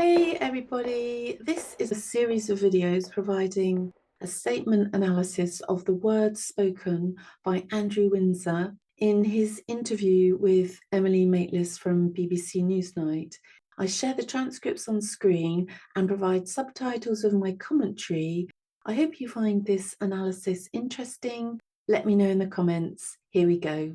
Hey everybody, this is a series of videos providing a statement analysis of the words spoken by Andrew Windsor in his interview with Emily Maitlis from BBC Newsnight. I share the transcripts on screen and provide subtitles of my commentary. I hope you find this analysis interesting. Let me know in the comments. Here we go.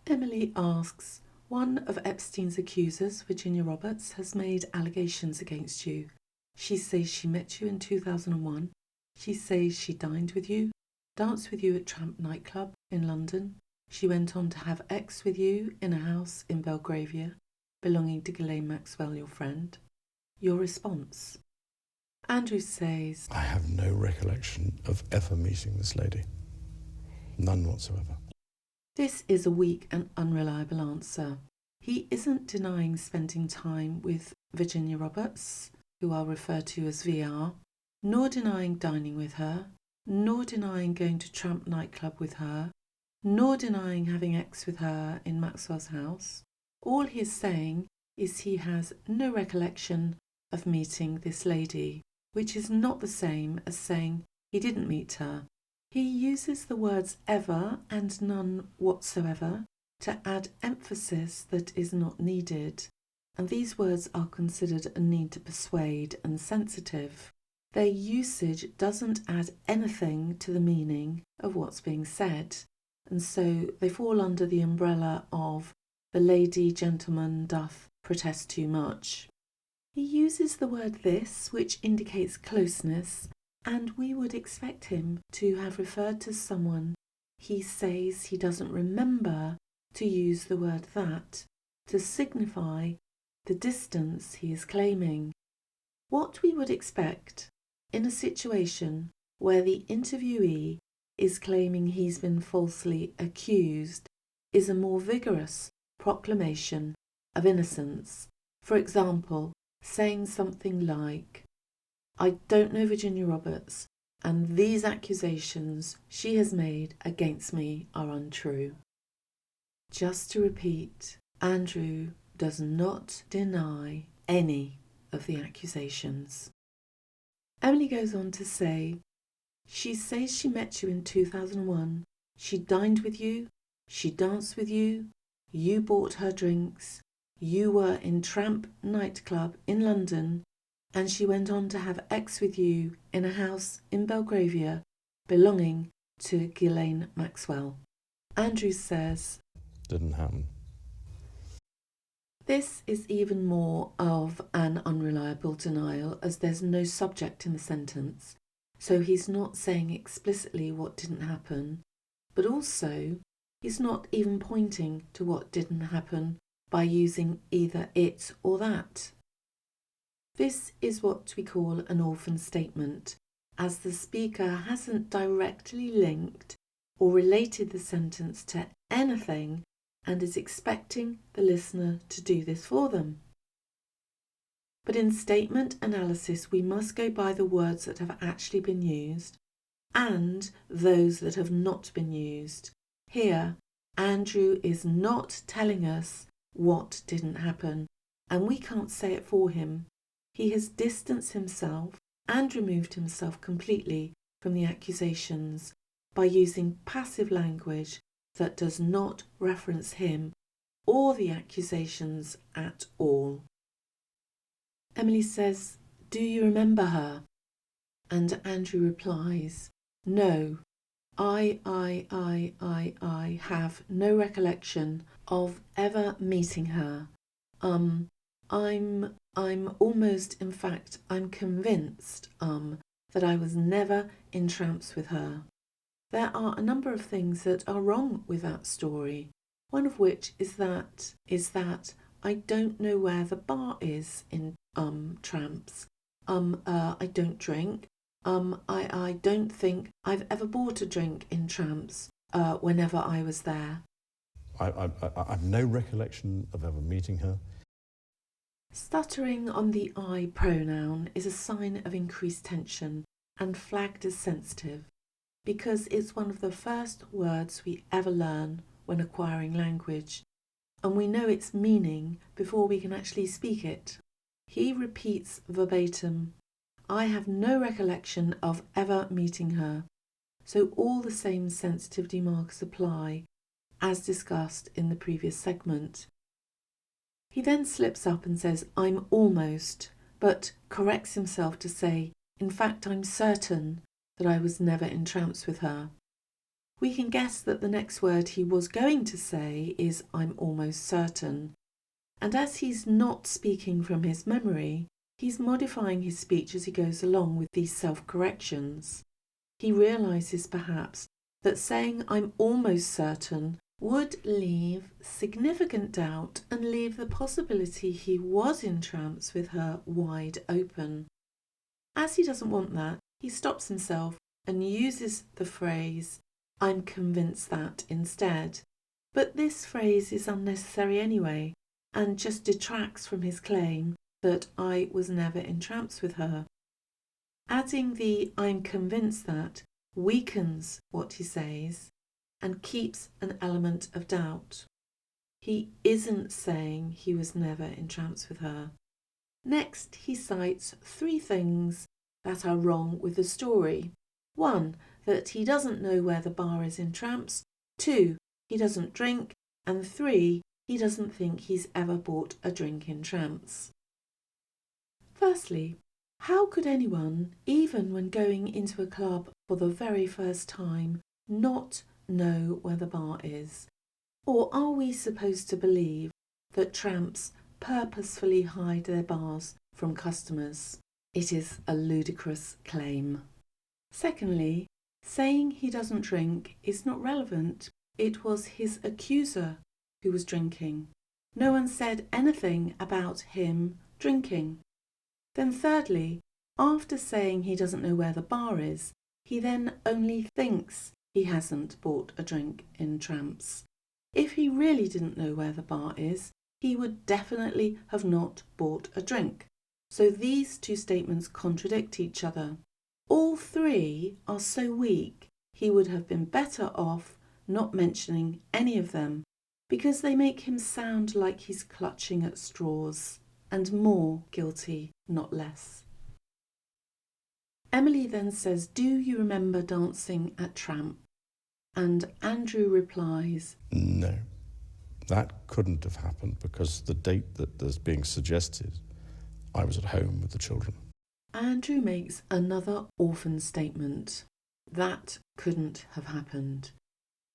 Emily asks, one of Epstein's accusers, Virginia Roberts, has made allegations against you. She says she met you in 2001. She says she dined with you, danced with you at Tramp nightclub in London. She went on to have sex with you in a house in Belgravia, belonging to Ghislaine Maxwell, your friend. Your response? Andrew says, I have no recollection of ever meeting this lady. None whatsoever. This is a weak and unreliable answer. He isn't denying spending time with Virginia Roberts, who I'll refer to as VR, nor denying dining with her, nor denying going to Tramp nightclub with her, nor denying having sex with her in Maxwell's house. All he is saying is he has no recollection of meeting this lady, which is not the same as saying he didn't meet her. He uses the words ever and none whatsoever to add emphasis that is not needed, and these words are considered a need to persuade and sensitive. Their usage doesn't add anything to the meaning of what's being said, and so they fall under the umbrella of the lady gentleman doth protest too much. He uses the word this, which indicates closeness, and we would expect him to have referred to someone he says he doesn't remember to use the word that to signify the distance he is claiming. What we would expect in a situation where the interviewee is claiming he's been falsely accused is a more vigorous proclamation of innocence. For example, saying something like, I don't know Virginia Roberts, and these accusations she has made against me are untrue. Just to repeat, Andrew does not deny any of the accusations. Emily goes on to say, she says she met you in 2001, she dined with you, she danced with you, you bought her drinks, you were in Tramp nightclub in London, and she went on to have sex with you in a house in Belgravia belonging to Ghislaine Maxwell. Andrew says, Didn't happen. This is even more of an unreliable denial as there's no subject in the sentence, so he's not saying explicitly what didn't happen, but also he's not even pointing to what didn't happen by using either it or that. This is what we call an orphan statement, as the speaker hasn't directly linked or related the sentence to anything and is expecting the listener to do this for them. But in statement analysis, we must go by the words that have actually been used and those that have not been used. Here, Andrew is not telling us what didn't happen, and we can't say it for him. He has distanced himself and removed himself completely from the accusations by using passive language that does not reference him or the accusations at all. Emily says, do you remember her? And Andrew replies, no, I have no recollection of ever meeting her. I'm almost, in fact, I'm convinced, that I was never in tramps with her. There are a number of things that are wrong with that story. One of which is that I don't know where the bar is in, tramps. I don't drink. I don't think I've ever bought a drink in tramps, whenever I was there. I've no recollection of ever meeting her. Stuttering on the I pronoun is a sign of increased tension and flagged as sensitive because it's one of the first words we ever learn when acquiring language, and we know its meaning before we can actually speak it. He repeats verbatim, "I have no recollection of ever meeting her." So all the same sensitivity markers apply, as discussed in the previous segment. He then slips up and says, "I'm almost," but corrects himself to say, "In fact, I'm certain that I was never in tramps with her." We can guess that the next word he was going to say is "I'm almost certain." And as he's not speaking from his memory, he's modifying his speech as he goes along with these self-corrections. He realises perhaps that saying "I'm almost certain" would leave significant doubt and leave the possibility he was in trance with her wide open. As he doesn't want that, he stops himself and uses the phrase "I'm convinced that" instead. But this phrase is unnecessary anyway, and just detracts from his claim that I was never in trance with her. Adding the "I'm convinced that" weakens what he says and keeps an element of doubt. He isn't saying he was never in trance with her. Next, he cites 3 things that are wrong with the story. 1, that he doesn't know where the bar is in tramps. 2, he doesn't drink. And 3, he doesn't think he's ever bought a drink in tramps. Firstly, how could anyone, even when going into a club for the very first time, not know where the bar is? Or are we supposed to believe that tramps purposefully hide their bars from customers? It is a ludicrous claim. Secondly, saying he doesn't drink is not relevant. It was his accuser who was drinking. No one said anything about him drinking. Then thirdly, after saying he doesn't know where the bar is, he then only thinks he hasn't bought a drink in tramps. If he really didn't know where the bar is, he would definitely have not bought a drink. So these 2 statements contradict each other. All 3 are so weak, he would have been better off not mentioning any of them, because they make him sound like he's clutching at straws, and more guilty, not less. Emily then says, "Do you remember dancing at Tramp?" And Andrew replies, No, that couldn't have happened because the date that is being suggested, I was at home with the children. Andrew makes another orphan statement. That couldn't have happened.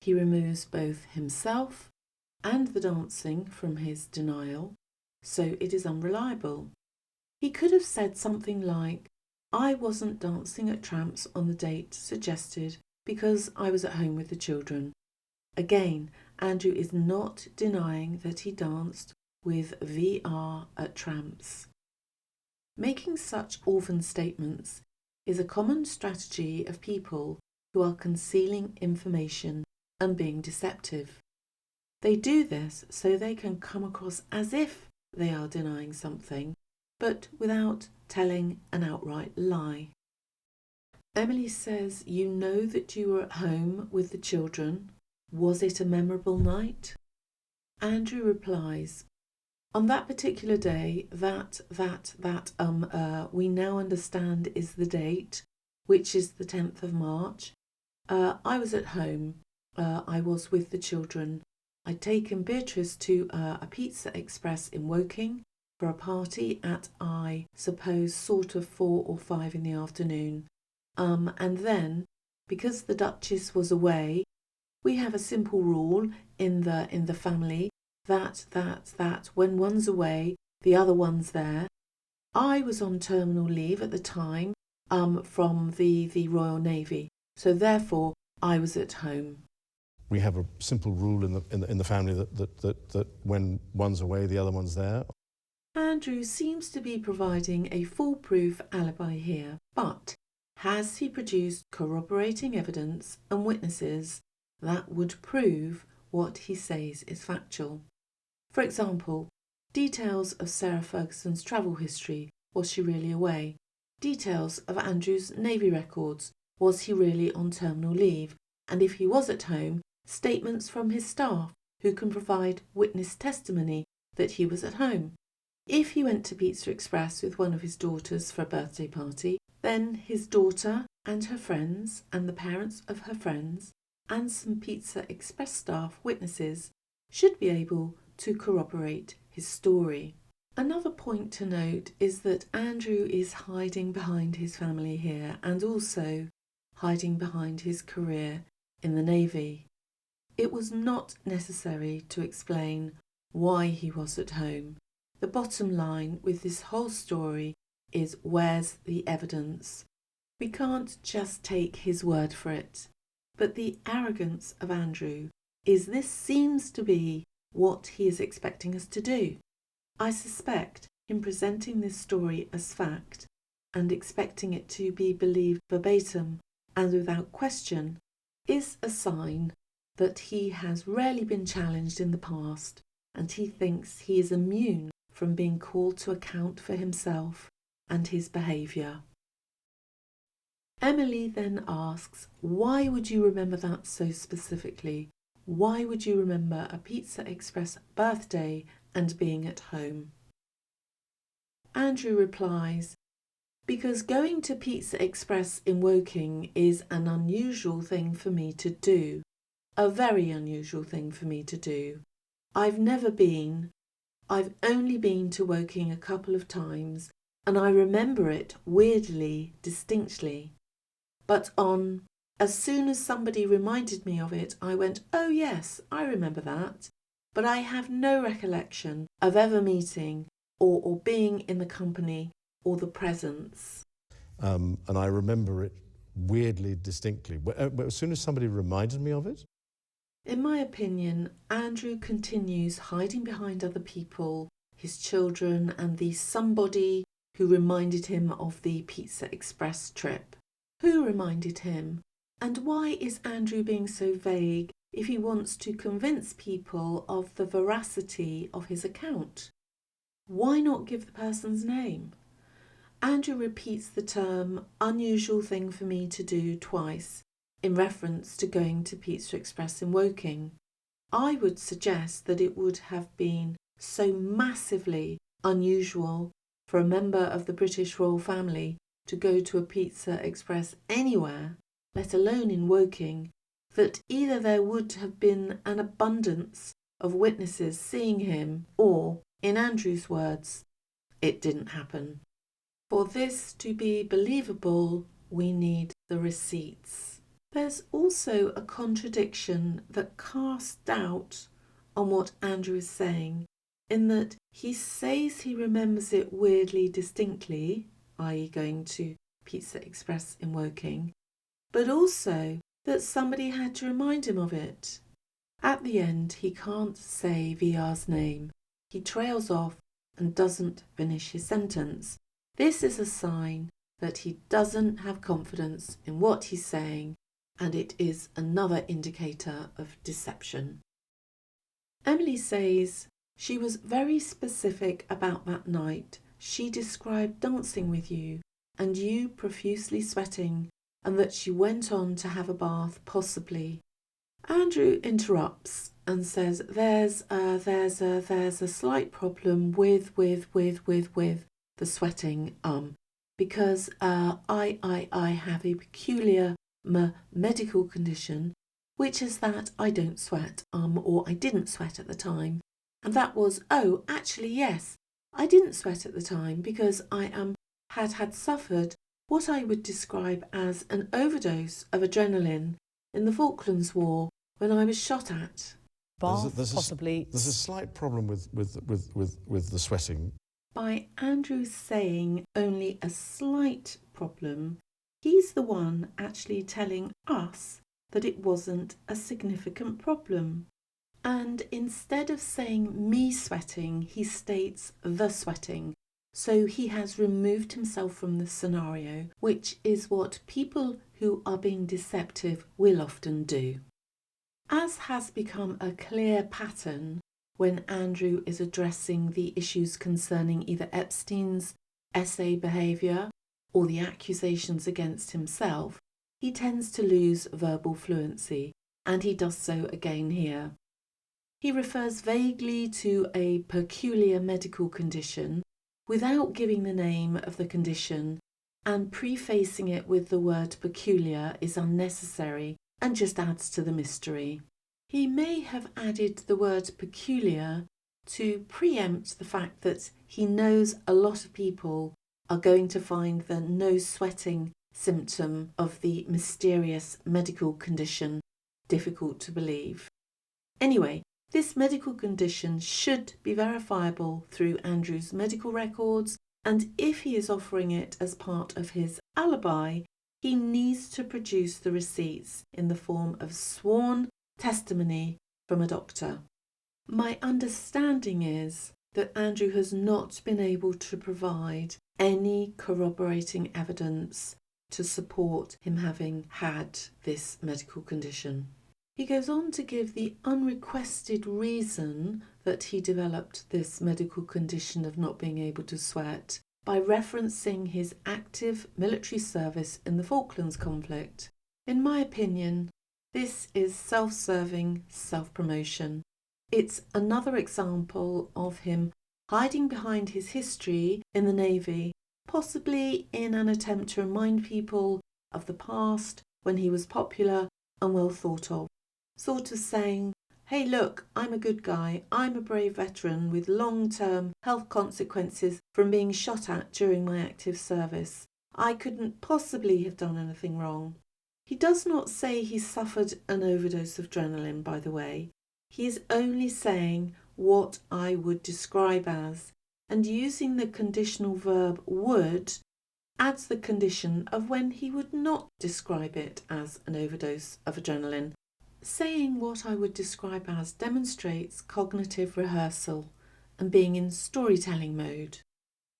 He removes both himself and the dancing from his denial, so it is unreliable. He could have said something like, "I wasn't dancing at Tramps on the date suggested because I was at home with the children." Again, Andrew is not denying that he danced with VR at Tramps. Making such orphan statements is a common strategy of people who are concealing information and being deceptive. They do this so they can come across as if they are denying something, but without telling an outright lie. Emily says, "You know that you were at home with the children. Was it a memorable night?" Andrew replies, "On that particular day, that we now understand is the date, which is the 10th of March. I was at home. I was with the children. I'd taken Beatrice to a Pizza Express in Woking for a party at, I suppose, sort of 4 or 5 in the afternoon. And then, because the Duchess was away, we have a simple rule in the family that when one's away, the other one's there. I was on terminal leave at the time from the Royal Navy, so therefore I was at home." We have a simple rule in the family that when one's away, the other one's there. Andrew seems to be providing a foolproof alibi here, but has he produced corroborating evidence and witnesses that would prove what he says is factual? For example, details of Sarah Ferguson's travel history. Was she really away? Details of Andrew's Navy records. Was he really on terminal leave? And if he was at home, statements from his staff who can provide witness testimony that he was at home. If he went to Pizza Express with one of his daughters for a birthday party, then his daughter and her friends and the parents of her friends and some Pizza Express staff witnesses should be able to corroborate his story. Another point to note is that Andrew is hiding behind his family here and also hiding behind his career in the Navy. It was not necessary to explain why he was at home. The bottom line with this whole story is, where's the evidence? We can't just take his word for it. But the arrogance of Andrew is this seems to be what he is expecting us to do. I suspect him presenting this story as fact and expecting it to be believed verbatim and without question is a sign that he has rarely been challenged in the past and he thinks he is immune from being called to account for himself and his behaviour. Emily then asks, why would you remember that so specifically? Why would you remember a Pizza Express birthday and being at home? Andrew replies, because going to Pizza Express in Woking is an unusual thing for me to do. A very unusual thing for me to do. I've never been. I've only been to Woking a couple of times and I remember it weirdly, distinctly. But as soon as somebody reminded me of it, I went, oh yes, I remember that. But I have no recollection of ever meeting or being in the company or the presence. And I remember it weirdly, distinctly. As soon as somebody reminded me of it? In my opinion, Andrew continues hiding behind other people, his children, and the somebody who reminded him of the Pizza Express trip. Who reminded him? And why is Andrew being so vague if he wants to convince people of the veracity of his account? Why not give the person's name? Andrew repeats the term unusual thing for me to do twice in reference to going to Pizza Express in Woking. I would suggest that it would have been so massively unusual for a member of the British royal family to go to a Pizza Express anywhere, let alone in Woking, that either there would have been an abundance of witnesses seeing him or, in Andrew's words, it didn't happen. For this to be believable, we need the receipts. There's also a contradiction that casts doubt on what Andrew is saying, in that he says he remembers it weirdly distinctly, i.e. going to Pizza Express in Woking, but also that somebody had to remind him of it. At the end, he can't say VR's name. He trails off and doesn't finish his sentence. This is a sign that he doesn't have confidence in what he's saying, and it is another indicator of deception. Emily says she was very specific about that night. She described dancing with you and you profusely sweating, and that she went on to have a bath, possibly. Andrew interrupts and says there's a slight problem with the sweating, because I have a peculiar medical condition, which is that I don't sweat, or I didn't sweat at the time. And that was, actually, yes, I didn't sweat at the time because I had suffered what I would describe as an overdose of adrenaline in the Falklands War when I was shot at. Possibly. There's a slight problem with the sweating. By Andrew saying only a slight problem, he's the one actually telling us that it wasn't a significant problem. And instead of saying me sweating, he states the sweating. So he has removed himself from the scenario, which is what people who are being deceptive will often do. As has become a clear pattern when Andrew is addressing the issues concerning either Epstein's SA behaviour or the accusations against himself, he tends to lose verbal fluency, and he does so again here. He refers vaguely to a peculiar medical condition without giving the name of the condition, and prefacing it with the word peculiar is unnecessary and just adds to the mystery. He may have added the word peculiar to preempt the fact that he knows a lot of people are going to find the nose sweating symptom of the mysterious medical condition difficult to believe. Anyway, this medical condition should be verifiable through Andrew's medical records, and if he is offering it as part of his alibi, he needs to produce the receipts in the form of sworn testimony from a doctor. My understanding is that Andrew has not been able to provide any corroborating evidence to support him having had this medical condition. He goes on to give the unrequested reason that he developed this medical condition of not being able to sweat by referencing his active military service in the Falklands conflict. In my opinion, this is self-serving self-promotion. It's another example of him hiding behind his history in the Navy, possibly in an attempt to remind people of the past when he was popular and well thought of. Sort of saying, hey look, I'm a good guy, I'm a brave veteran with long-term health consequences from being shot at during my active service. I couldn't possibly have done anything wrong. He does not say he suffered an overdose of adrenaline, by the way. He is only saying what I would describe as, and using the conditional verb would adds the condition of when he would not describe it as an overdose of adrenaline. Saying what I would describe as demonstrates cognitive rehearsal and being in storytelling mode.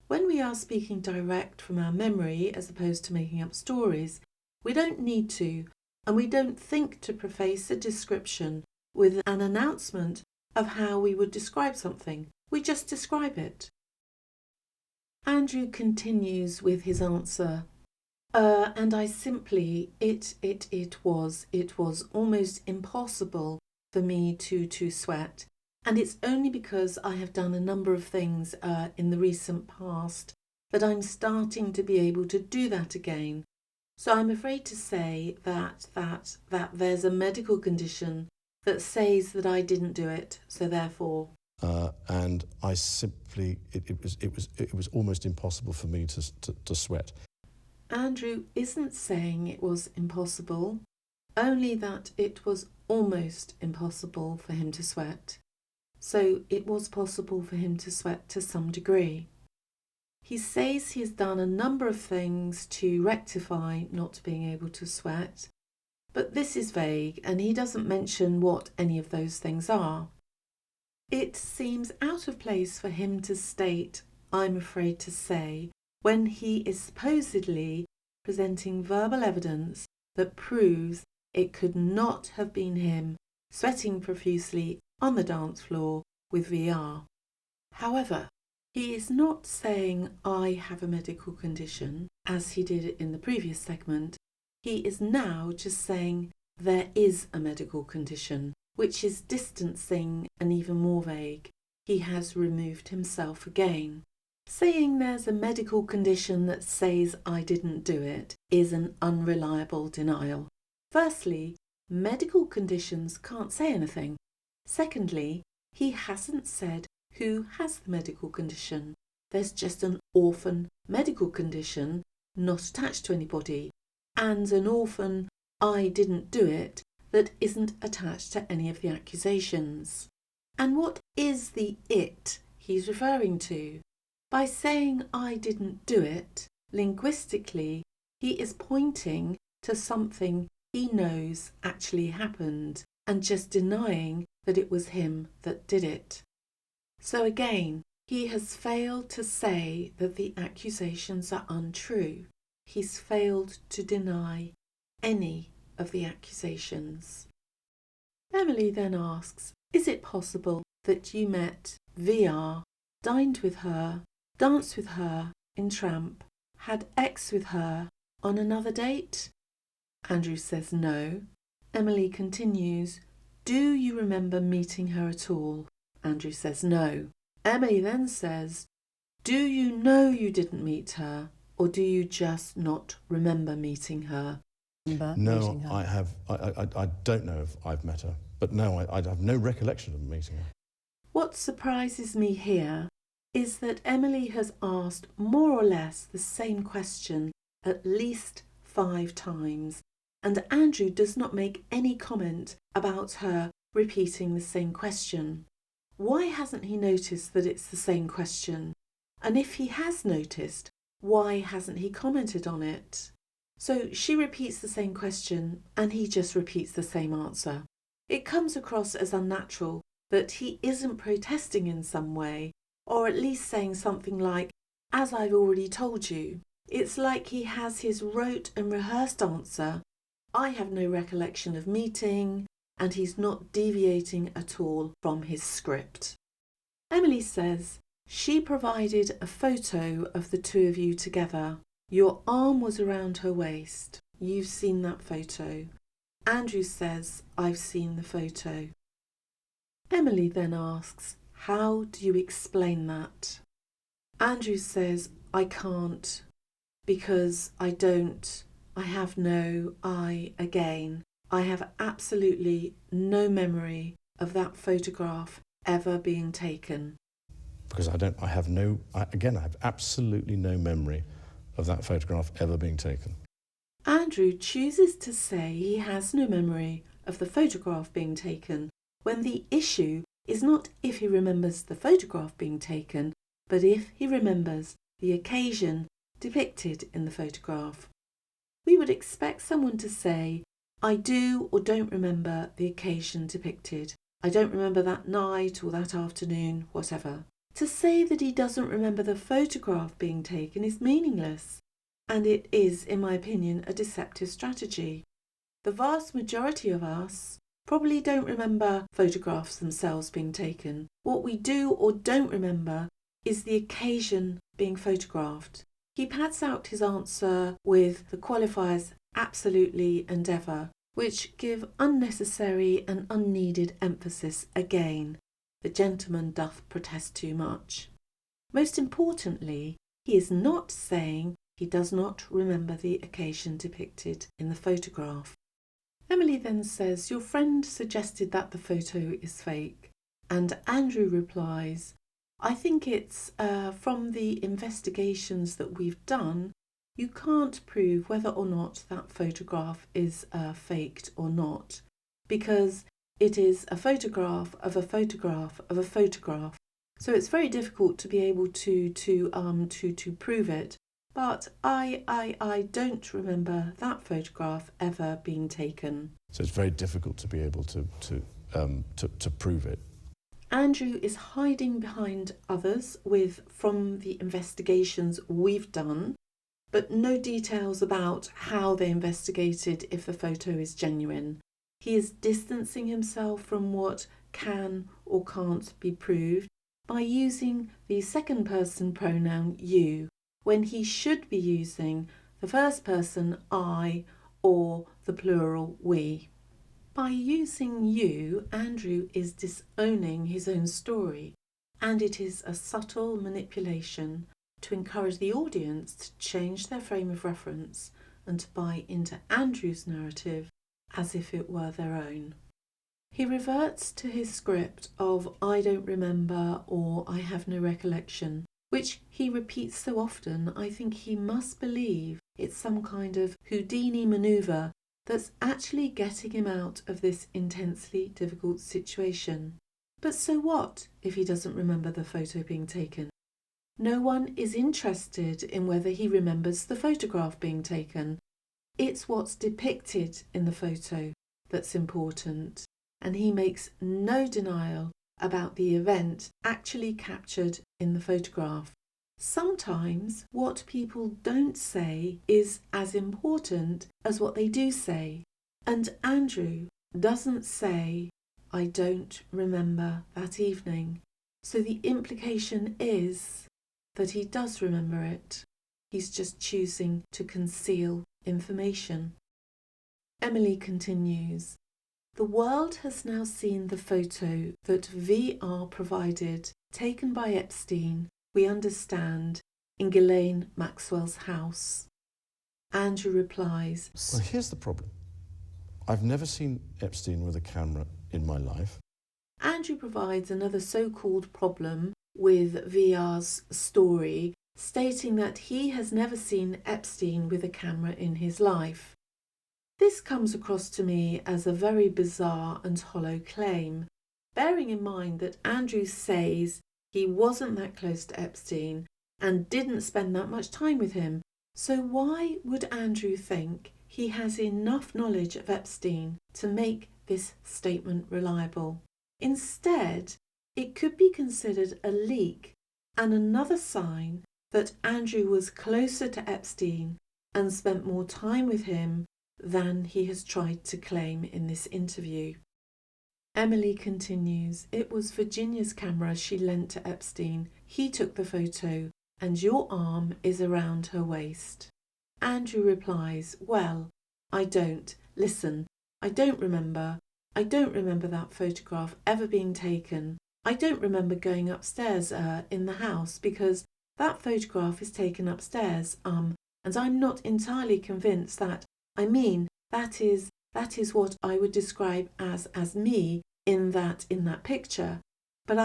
When we are speaking direct from our memory as opposed to making up stories, we don't need to, and we don't think to preface a description with an announcement of how we would describe something. We just describe it. Andrew continues with his answer. And I simply, it was almost impossible for me to sweat. And it's only because I have done a number of things in the recent past that I'm starting to be able to do that again. So I'm afraid to say that there's a medical condition that says that I didn't do it, so therefore. And I simply, it was almost impossible for me to sweat. Andrew isn't saying it was impossible, only that it was almost impossible for him to sweat. So it was possible for him to sweat to some degree. He says he's done a number of things to rectify not being able to sweat, but this is vague and he doesn't mention what any of those things are. It seems out of place for him to state, I'm afraid to say, when he is supposedly presenting verbal evidence that proves it could not have been him sweating profusely on the dance floor with VR. However, he is not saying I have a medical condition, as he did in the previous segment. He is now just saying there is a medical condition, which is distancing and even more vague. He has removed himself again. Saying there's a medical condition that says I didn't do it is an unreliable denial. Firstly, medical conditions can't say anything. Secondly, he hasn't said who has the medical condition. There's just an orphan medical condition not attached to anybody, and an orphan I didn't do it that isn't attached to any of the accusations. And what is the it he's referring to? By saying I didn't do it, linguistically, he is pointing to something he knows actually happened and just denying that it was him that did it. So again, he has failed to say that the accusations are untrue. He's failed to deny any of the accusations. Emily then asks, is it possible that you met VR, dined with her, danced with her in Tramp, had X with her on another date? Andrew says no. Emily continues, do you remember meeting her at all? Andrew says no. Emily then says, do you know you didn't meet her, or do you just not remember meeting her? No, I don't know if I've met her, but no, I have no recollection of meeting her. What surprises me here is that Emily has asked more or less the same question at least 5 times, and Andrew does not make any comment about her repeating the same question. Why hasn't he noticed that it's the same question? And if he has noticed, why hasn't he commented on it? So she repeats the same question and he just repeats the same answer. It comes across as unnatural that he isn't protesting in some way, or at least saying something like, as I've already told you. It's like he has his rote and rehearsed answer, I have no recollection of meeting, and he's not deviating at all from his script. Emily says she provided a photo of the two of you together. Your arm was around her waist. You've seen that photo. Andrew says, I've seen the photo. Emily then asks, how do you explain that? Andrew says, I can't, because I have absolutely no memory of that photograph ever being taken. Because I have absolutely no memory of that photograph ever being taken. Andrew chooses to say he has no memory of the photograph being taken when the issue is not if he remembers the photograph being taken, but if he remembers the occasion depicted in the photograph. We would expect someone to say, I do or don't remember the occasion depicted. I don't remember that night or that afternoon, whatever. To say that he doesn't remember the photograph being taken is meaningless, and it is, in my opinion, a deceptive strategy. The vast majority of us probably don't remember photographs themselves being taken. What we do or don't remember is the occasion being photographed. He pads out his answer with the qualifiers absolutely and ever, which give unnecessary and unneeded emphasis again. The gentleman doth protest too much. Most importantly, he is not saying he does not remember the occasion depicted in the photograph. Emily then says, your friend suggested that the photo is fake, and Andrew replies, I think it's from the investigations that we've done, you can't prove whether or not that photograph is faked or not, because it is a photograph of a photograph of a photograph. So it's very difficult to be able to prove it. But I don't remember that photograph ever being taken. So it's very difficult to be able to prove it. Andrew is hiding behind others with from the investigations we've done, but no details about how they investigated if the photo is genuine. He is distancing himself from what can or can't be proved by using the second person pronoun you, when he should be using the first person I or the plural we. By using you, Andrew is disowning his own story, and it is a subtle manipulation to encourage the audience to change their frame of reference and to buy into Andrew's narrative as if it were their own. He reverts to his script of I don't remember or I have no recollection, which he repeats so often I think he must believe it's some kind of Houdini manoeuvre that's actually getting him out of this intensely difficult situation. But so what if he doesn't remember the photo being taken? No one is interested in whether he remembers the photograph being taken. It's what's depicted in the photo that's important, and he makes no denial about the event actually captured in the photograph. Sometimes what people don't say is as important as what they do say, and Andrew doesn't say, I don't remember that evening. So the implication is that he does remember it. He's just choosing to conceal information. Emily continues, The world has now seen the photo that VR provided, taken by Epstein, we understand, in Ghislaine Maxwell's house. Andrew replies, Well, here's the problem. I've never seen Epstein with a camera in my life. Andrew provides another so-called problem with VR's story, stating that he has never seen Epstein with a camera in his life. This comes across to me as a very bizarre and hollow claim, bearing in mind that Andrew says he wasn't that close to Epstein and didn't spend that much time with him. So why would Andrew think he has enough knowledge of Epstein to make this statement reliable? Instead, it could be considered a leak and another sign that Andrew was closer to Epstein and spent more time with him than he has tried to claim in this interview. Emily continues, it was Virginia's camera she lent to Epstein. He took the photo and your arm is around her waist. Andrew replies, well, I don't. Listen, I don't remember that photograph ever being taken. I don't remember going upstairs in the house because that photograph is taken upstairs, and I'm not entirely convinced that, that is what I would describe as me in that picture. But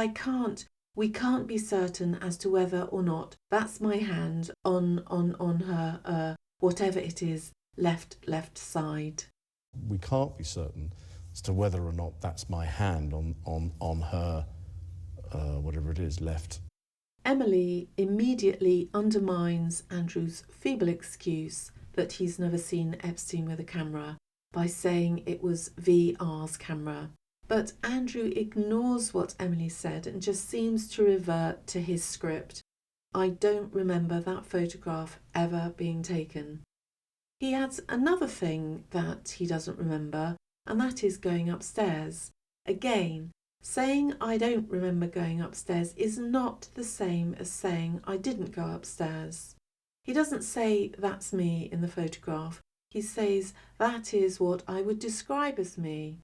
we can't be certain as to whether or not that's my hand on her, whatever it is, left side. We can't be certain as to whether or not that's my hand on her, whatever it is, left. Emily immediately undermines Andrew's feeble excuse that he's never seen Epstein with a camera by saying it was VR's camera. But Andrew ignores what Emily said and just seems to revert to his script. I don't remember that photograph ever being taken. He adds another thing that he doesn't remember, and that is going upstairs. Again, saying I don't remember going upstairs is not the same as saying I didn't go upstairs. He doesn't say that's me in the photograph. He says that is what I would describe as me.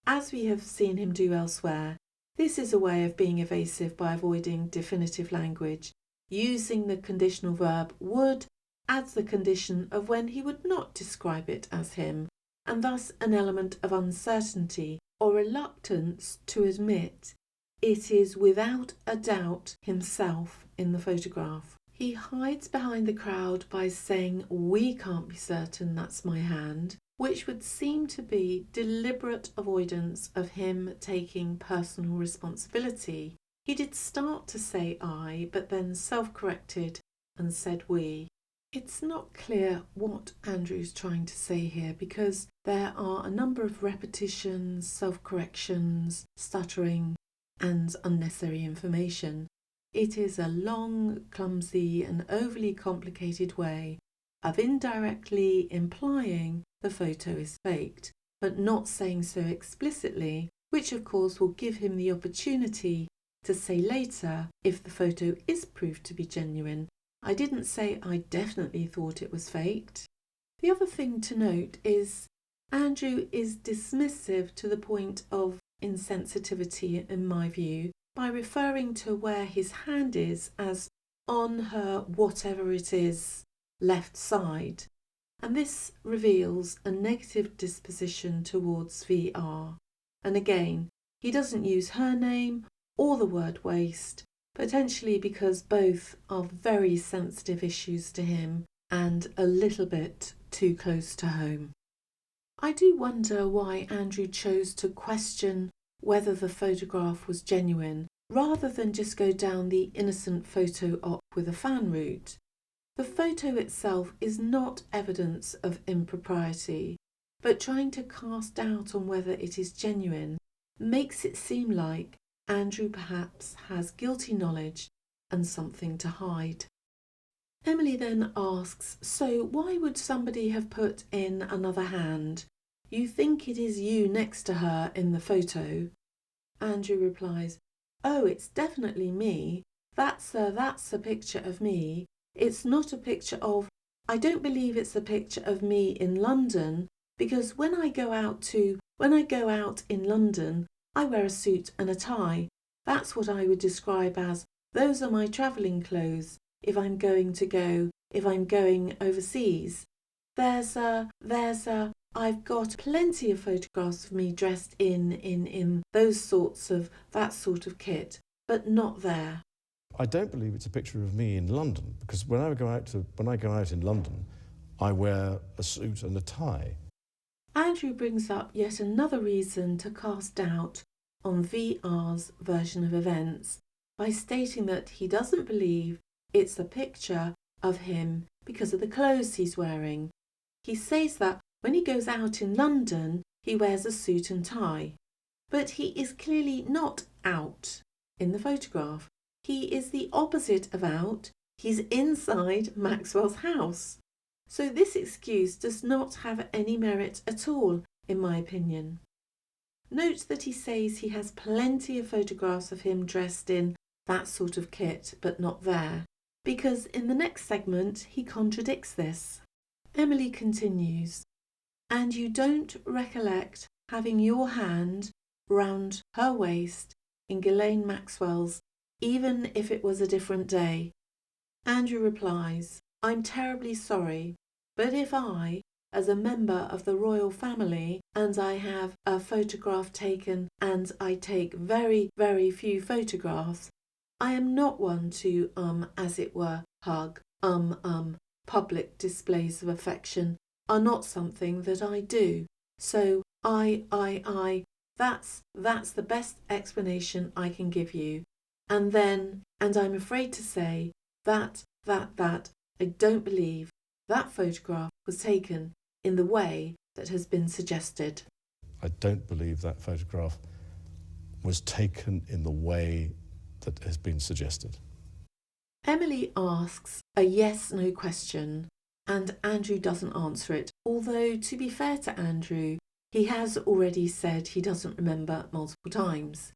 As we have seen him do elsewhere, this is a way of being evasive by avoiding definitive language. Using the conditional verb would adds the condition of when he would not describe it as him, and thus an element of uncertainty or reluctance to admit it is without a doubt himself in the photograph. He hides behind the crowd by saying we can't be certain that's my hand, which would seem to be deliberate avoidance of him taking personal responsibility. He did start to say I, but then self-corrected and said we. It's not clear what Andrew's trying to say here because there are a number of repetitions, self-corrections, stuttering and unnecessary information. It is a long, clumsy and overly complicated way of indirectly implying the photo is faked, but not saying so explicitly, which of course will give him the opportunity to say later, if the photo is proved to be genuine, I didn't say I definitely thought it was faked. The other thing to note is Andrew is dismissive to the point of insensitivity in my view by referring to where his hand is as on her whatever it is left side, and this reveals a negative disposition towards VR. And again, he doesn't use her name or the word waste, potentially because both are very sensitive issues to him and a little bit too close to home. I do wonder why Andrew chose to question whether the photograph was genuine rather than just go down the innocent photo op with a fan route. The photo itself is not evidence of impropriety, but trying to cast doubt on whether it is genuine makes it seem like Andrew perhaps has guilty knowledge and something to hide. Emily then asks, so why would somebody have put in another hand? You think it is you next to her in the photo? Andrew replies, oh, it's definitely me. That's a picture of me. It's not a picture of, I don't believe it's a picture of me in London. because when I go out in London, I wear a suit and a tie. That's what I would describe as, those are my travelling clothes if I'm going overseas. I've got plenty of photographs of me dressed in that sort of kit, but not there. I don't believe it's a picture of me in London, because when I go out in London, I wear a suit and a tie. Andrew brings up yet another reason to cast doubt on VR's version of events by stating that he doesn't believe it's a picture of him because of the clothes he's wearing. He says that when he goes out in London, he wears a suit and tie. But he is clearly not out in the photograph. He is the opposite of out. He's inside Maxwell's house. So this excuse does not have any merit at all, in my opinion. Note that he says he has plenty of photographs of him dressed in that sort of kit, but not there, because in the next segment he contradicts this. Emily continues, and you don't recollect having your hand round her waist in Ghislaine Maxwell's, even if it was a different day. Andrew replies, I'm terribly sorry, but if I, as a member of the royal family, and I have a photograph taken and I take very, very few photographs, I am not one to, as it were, hug, public displays of affection are not something that I do. So that's the best explanation I can give you. And I'm afraid to say that I don't believe that photograph was taken in the way that has been suggested. I don't believe that photograph was taken in the way that has been suggested. Emily asks a yes-no question, and Andrew doesn't answer it, although, to be fair to Andrew, he has already said he doesn't remember multiple times.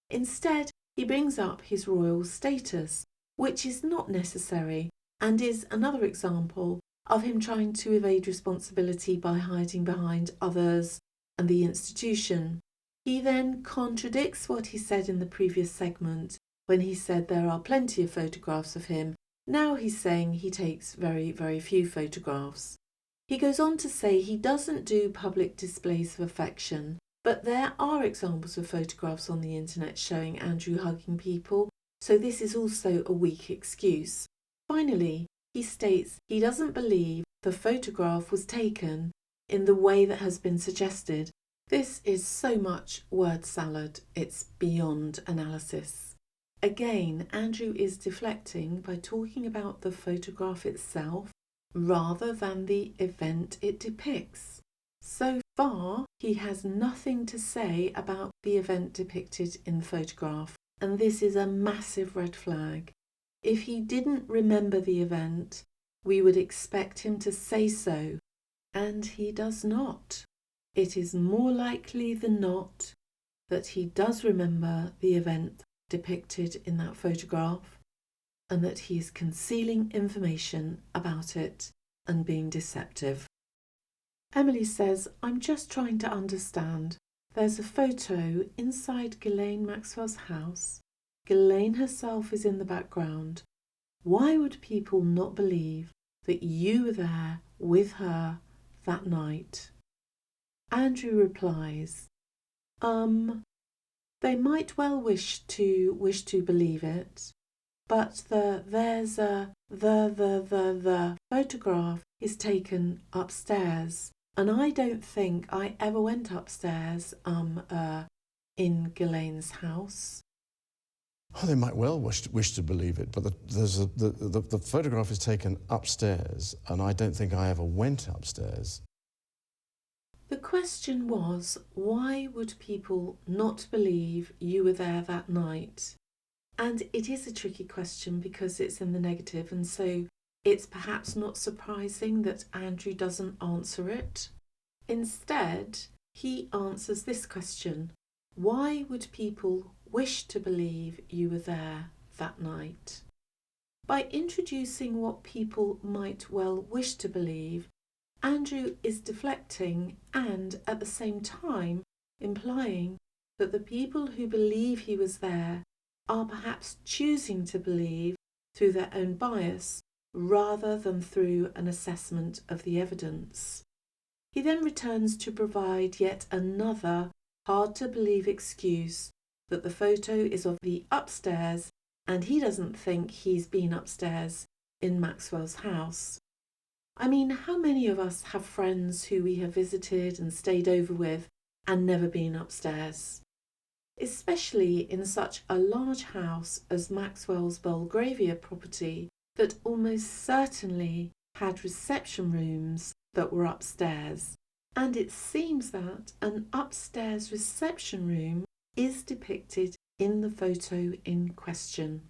Instead, he brings up his royal status, which is not necessary, and is another example of him trying to evade responsibility by hiding behind others and the institution. He then contradicts what he said in the previous segment, when he said there are plenty of photographs of him. Now he's saying he takes very, very few photographs. He goes on to say he doesn't do public displays of affection, but there are examples of photographs on the internet showing Andrew hugging people, so this is also a weak excuse. Finally, he states he doesn't believe the photograph was taken in the way that has been suggested. This is so much word salad, it's beyond analysis. Again, Andrew is deflecting by talking about the photograph itself rather than the event it depicts. So far, he has nothing to say about the event depicted in the photograph, and this is a massive red flag. If he didn't remember the event, we would expect him to say so, and he does not. It is more likely than not that he does remember the event depicted in that photograph, and that he is concealing information about it and being deceptive. Emily says, I'm just trying to understand. There's a photo inside Ghislaine Maxwell's house. Ghislaine herself is in the background. Why would people not believe that you were there with her that night? Andrew replies, they might well wish to believe it, but the photograph is taken upstairs, and I don't think I ever went upstairs in Ghislaine's house. Oh, they might well wish to believe it, but the photograph is taken upstairs, and I don't think I ever went upstairs. The question was, why would people not believe you were there that night? And it is a tricky question because it's in the negative, and so it's perhaps not surprising that Andrew doesn't answer it. Instead, he answers this question: why would people wish to believe you were there that night? By introducing what people might well wish to believe, Andrew is deflecting and at the same time implying that the people who believe he was there are perhaps choosing to believe through their own bias rather than through an assessment of the evidence. He then returns to provide yet another hard-to-believe excuse that the photo is of the upstairs and he doesn't think he's been upstairs in Maxwell's house. I mean, how many of us have friends who we have visited and stayed over with and never been upstairs? Especially in such a large house as Maxwell's Belgravia property that almost certainly had reception rooms that were upstairs. And it seems that an upstairs reception room is depicted in the photo in question.